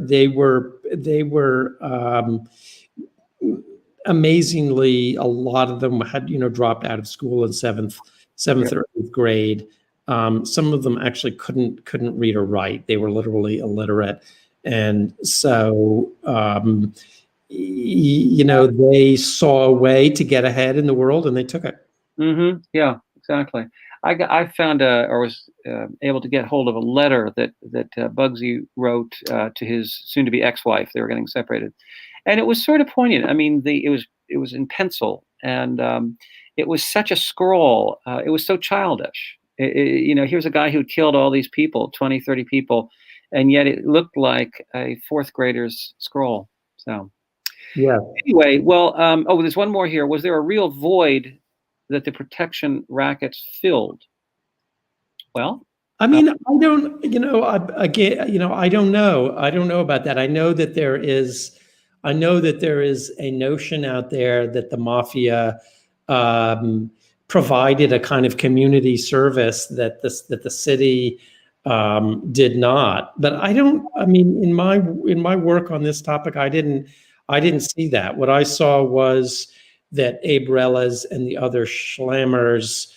amazingly, a lot of them had dropped out of school in seventh or eighth grade. Some of them actually couldn't read or write. They were literally illiterate, and so they saw a way to get ahead in the world, and they took it. Mm-hmm. Yeah, exactly. I found or was able to get hold of a letter that Bugsy wrote to his soon-to-be ex-wife. They were getting separated, and it was sort of poignant. I mean, it was in pencil, and it was such a scrawl. It was so childish. Here's a guy who killed all these people, 20, 30 people, and yet it looked like a fourth grader's scroll. So, yeah. Anyway, well, there's one more here. Was there a real void that the protection rackets filled? Well, I mean, I don't, again, I don't know. I don't know about that. I know that there is a notion out there that the Mafia provided a kind of community service that the city did not. But I don't. I mean, in my work on this topic, I didn't see that. What I saw was that Abe Reles and the other Schlammers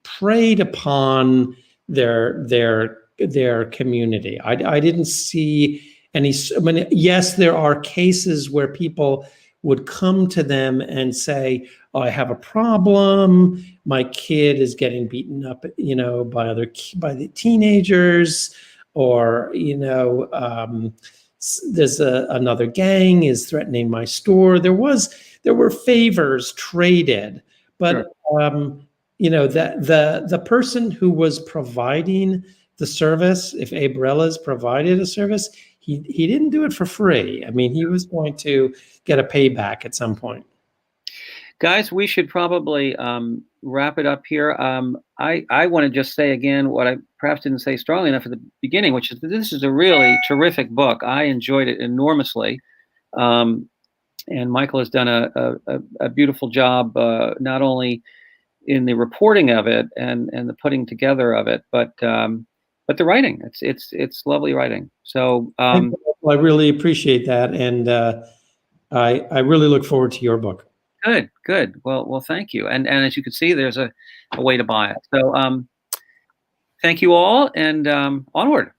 preyed upon their community. I didn't see any. I mean, yes, there are cases where people would come to them and say, oh, I have a problem. My kid is getting beaten up, by the teenagers, or there's another gang is threatening my store. There were favors traded, but sure. That the person who was providing the service, if Abe Reles provided a service, he didn't do it for free. I mean, he was going to get a payback at some point. Guys, we should probably wrap it up here. I want to just say again what I perhaps didn't say strongly enough at the beginning, which is that this is a really terrific book. I enjoyed it enormously. And Michael has done a beautiful job, not only in the reporting of it and the putting together of it, but the writing. It's lovely writing. So I really appreciate that, and I really look forward to your book. Good. Well, thank you. And as you can see, there's a way to buy it. So thank you all, and onward.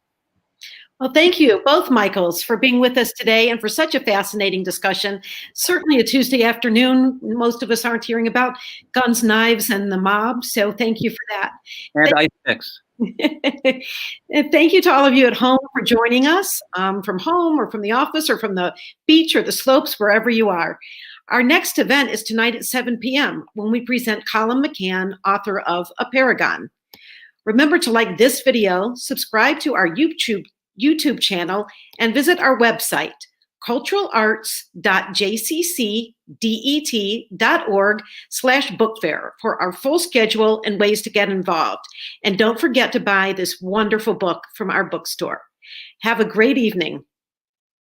Well, thank you, both Michaels, for being with us today and for such a fascinating discussion. Certainly a Tuesday afternoon. Most of us aren't hearing about guns, knives, and the mob. So thank you for that. And ice picks. Thank you to all of you at home for joining us from home or from the office or from the beach or the slopes, wherever you are. Our next event is tonight at 7 p.m. when we present Colin McCann, author of A Paragon. Remember to like this video, subscribe to our YouTube channel, and visit our website, culturalarts.jccdet.org/bookfair for our full schedule and ways to get involved. And don't forget to buy this wonderful book from our bookstore. Have a great evening.